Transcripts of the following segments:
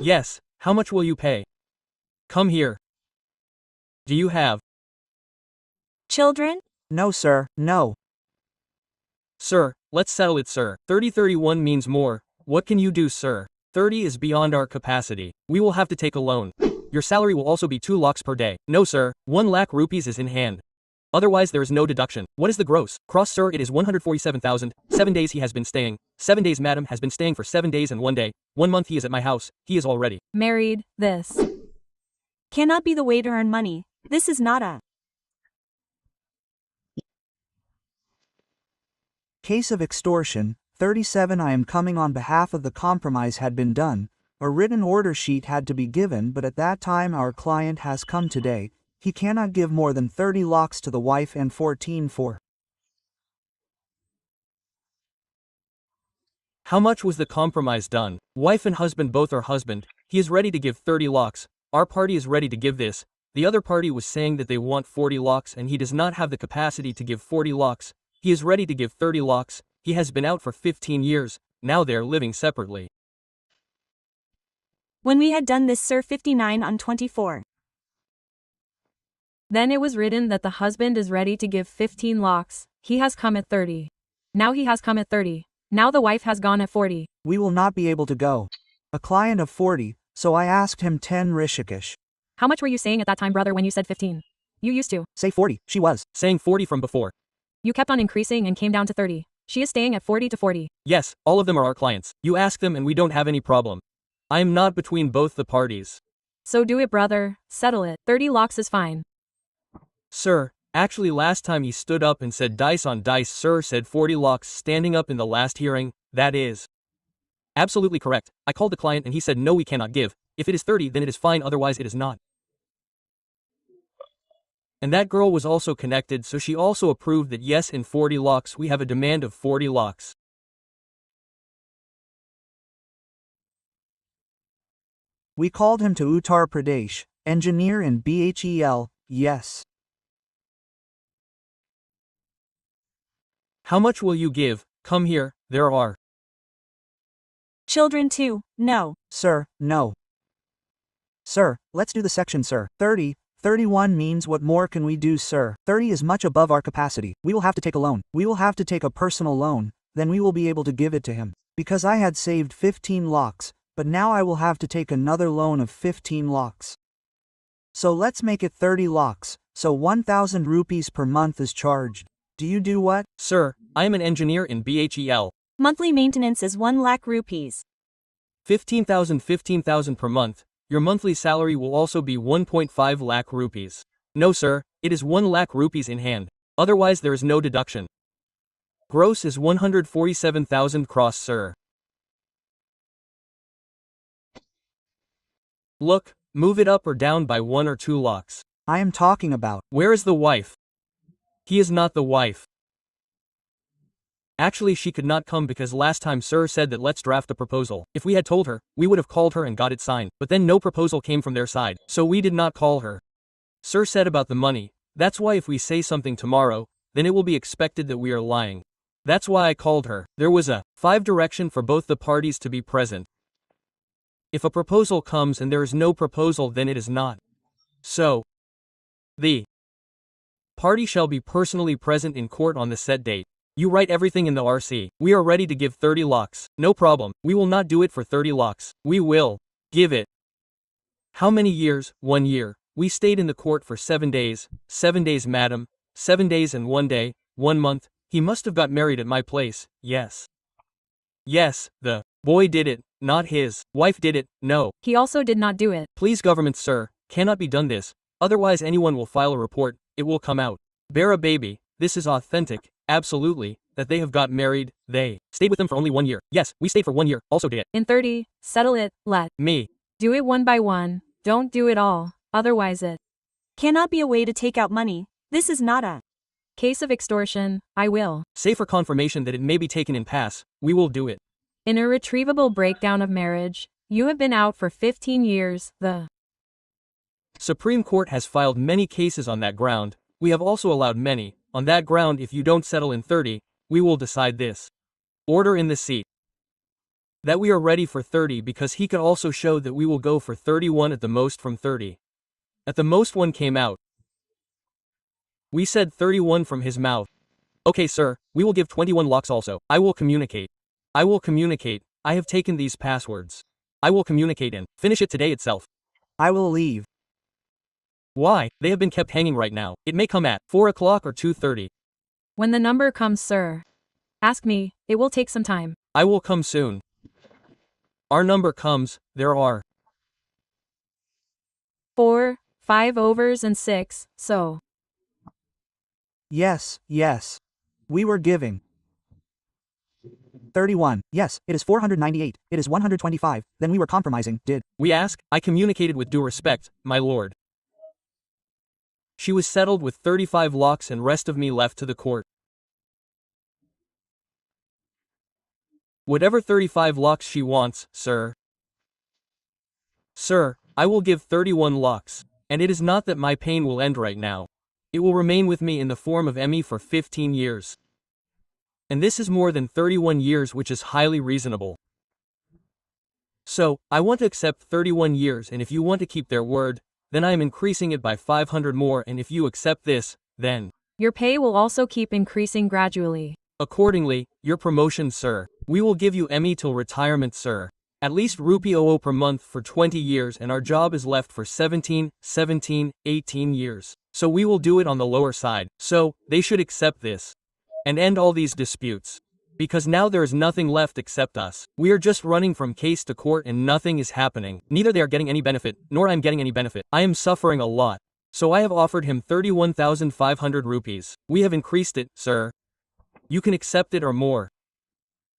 Yes, how much will you pay? Come here. Do you have? Children? No, sir, no. Sir, let's settle it, sir. 3031 means more. What can you do, sir? 30 is beyond our capacity. We will have to take a loan. Your salary will also be 2 lakhs per day. No, sir, 1 lakh rupees is in hand. Otherwise there is no deduction. What is the gross? Cross, sir, it is 147,000. 7 days he has been staying. 7 days madam has been staying for 7 days and 1 day. 1 month he is at my house. He is already married. This cannot be the way to earn money. This is not a Case of extortion. 37 I am coming on behalf of the compromise had been done. A written order sheet had to be given, but at that time our client has come today. He cannot give more than 30 lakhs to the wife and 14 for. How much was the compromise done? Wife and husband both are husband. He is ready to give 30 lakhs. Our party is ready to give this. The other party was saying that they want 40 lakhs and he does not have the capacity to give 40 lakhs. He is ready to give 30 lakhs. He has been out for 15 years. Now they are living separately. When we had done this, sir, 59 on 24. Then it was written that the husband is ready to give 15 lakhs. He has come at 30. Now he has come at 30. Now the wife has gone at 40. We will not be able to go. A client of 40, so I asked him 10 rishikesh. How much were you saying at that time, brother, when you said 15? You used to say 40, she was saying 40 from before. You kept on increasing and came down to 30. She is staying at 40 to 40. Yes, all of them are our clients. You ask them and we don't have any problem. I am not between both the parties. So do it, brother. Settle it. 30 lakhs is fine. Sir, actually last time he stood up and said dice on dice, sir said 40 lakhs standing up in the last hearing. That is absolutely correct. I called the client and he said no, we cannot give. If it is 30 then it is fine, otherwise it is not. And that girl was also connected, so she also approved that yes, in 40 lakhs we have a demand of 40 lakhs. We called him to Uttar Pradesh, engineer in BHEL, yes. How much will you give? Come here, there are. Children too, no. Sir, no. Sir, let's do the section, sir. 30. 31 means what more can we do, sir? 30 is much above our capacity. We will have to take a loan. We will have to take a personal loan, then we will be able to give it to him. Because I had saved 15 lakhs, but now I will have to take another loan of 15 lakhs. So let's make it 30 lakhs, so 1,000 rupees per month is charged. Do you do what? Sir, I am an engineer in BHEL. Monthly maintenance is 1 lakh rupees. 15,000 per month. Your monthly salary will also be 1.5 lakh rupees. No sir, it is 1 lakh rupees in hand. Otherwise there is no deduction. Gross is 147,000 cross, sir. Look, move it up or down by 1 or 2 lakhs. I am talking about. Where is the wife? He is not the wife. Actually she could not come because last time sir said that let's draft a proposal. If we had told her, we would have called her and got it signed. But then no proposal came from their side, so we did not call her. Sir said about the money. That's why if we say something tomorrow, then it will be expected that we are lying. That's why I called her. There was a 5 direction for both the parties to be present. If a proposal comes and there is no proposal, then it is not. So, the party shall be personally present in court on the set date. You write everything in the RC. We are ready to give 30 lakhs. No problem. We will not do it for 30 lakhs. We will give it. How many years? 1 year. We stayed in the court for 7 days. 7 days madam. 7 days and 1 day. 1 month. He must have got married at my place. Yes. Yes, the boy did it, not his wife did it. No. He also did not do it. Please government sir, cannot be done this. Otherwise anyone will file a report. It will come out. Bear a baby. This is authentic. Absolutely, that they have got married. They stayed with them for only 1 year. Yes, we stayed for 1 year, also did it. In 30, settle it, let me do it one by one. Don't do it all, otherwise it cannot be a way to take out money. This is not a case of extortion. I will say for confirmation that it may be taken in pass, we will do it. In irretrievable breakdown of marriage, you have been out for 15 years, the Supreme Court has filed many cases on that ground. We have also allowed many. On that ground, if you don't settle in 30, we will decide this. Order in the seat. that we are ready for 30 because he could also show that we will go for 31 at the most from 30. At the most one came out. We said 31 from his mouth. Okay sir, we will give 21 lakhs also. I will communicate. I will communicate. I have taken these passwords. I will communicate and finish it today itself. I will leave. Why? They have been kept hanging right now. It may come at 4 o'clock or 2:30. When the number comes, sir. Ask me, it will take some time. I will come soon. Our number comes, there are 4, 5 overs and 6, so. Yes, yes. We were giving. 31. Yes, it is 498. It is 125. Then we were compromising, did we ask? I communicated with due respect, my lord. She was settled with 35 lakhs and rest of me left to the court. Whatever 35 lakhs she wants, sir. Sir, I will give 31 lakhs. And it is not that my pain will end right now. It will remain with me in the form of ME for 15 years. And this is more than 31 years, which is highly reasonable. So, I want to accept 31 years, and if you want to keep their word, then I am increasing it by 500 more, and if you accept this, then your pay will also keep increasing gradually. Accordingly, your promotion, sir. We will give you ME till retirement, sir. At least rupee 00 per month for 20 years, and our job is left for 17, 18 years. So we will do it on the lower side. So, they should accept this. And end all these disputes. Because now there is nothing left except us. We are just running from case to court and nothing is happening. Neither they are getting any benefit, nor I am getting any benefit. I am suffering a lot. So I have offered him 31,500 rupees. We have increased it, sir. You can accept it or more.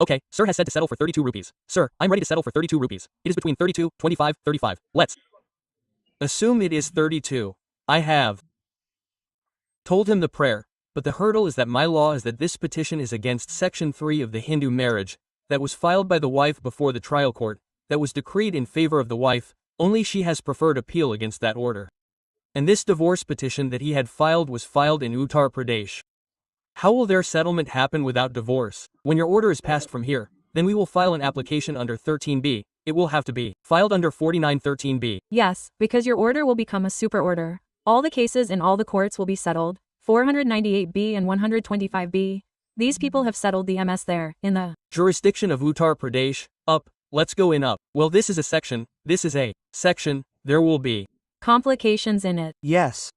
Okay, sir has said to settle for 32 rupees. Sir, I'm ready to settle for 32 rupees. It is between 32, 25, 35. Let's assume it is 32. I have told him the prayer. But the hurdle is that my law is that this petition is against Section 3 of the Hindu marriage, that was filed by the wife before the trial court, that was decreed in favor of the wife, only she has preferred appeal against that order. And this divorce petition that he had filed was filed in Uttar Pradesh. How will their settlement happen without divorce? When your order is passed from here, then we will file an application under 13B, it will have to be filed under 4913B. Yes, because your order will become a super order. All the cases in all the courts will be settled. 498B and 125B. These people have settled the MS there, in the jurisdiction of Uttar Pradesh. Up, let's go in up. Well, this is a section, this is a section, there will be complications in it. Yes.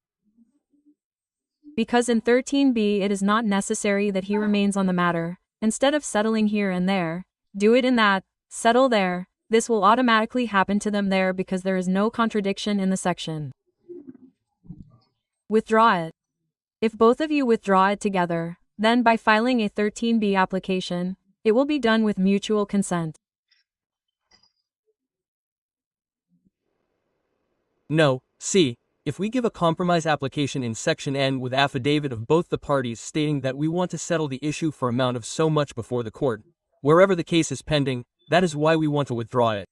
Because in 13B it is not necessary that he remains on the matter. Instead of settling here and there, do it in that, settle there. This will automatically happen to them there because there is no contradiction in the section. Withdraw it. If both of you withdraw it together, then by filing a 13B application, it will be done with mutual consent. No, see, if we give a compromise application in Section N with affidavit of both the parties stating that we want to settle the issue for amount of so much before the court, wherever the case is pending, that is why we want to withdraw it.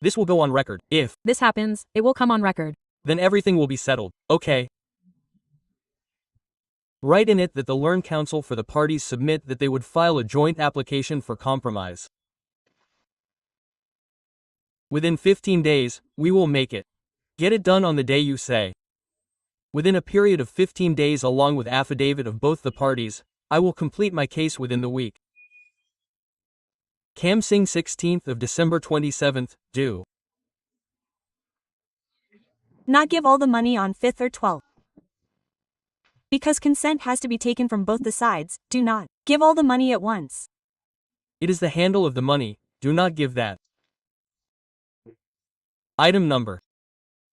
This will go on record. If this happens, it will come on record. Then everything will be settled, okay? Write in it that the learned counsel for the parties submit that they would file a joint application for compromise. Within 15 days, we will make it. Get it done on the day you say. Within a period of 15 days along with affidavit of both the parties, I will complete my case within the week. Cam Singh 16th of December 27th, due. Not give all the money on 5th or 12th. Because consent has to be taken from both the sides, do not give all the money at once. It is the handle of the money, do not give that. Item number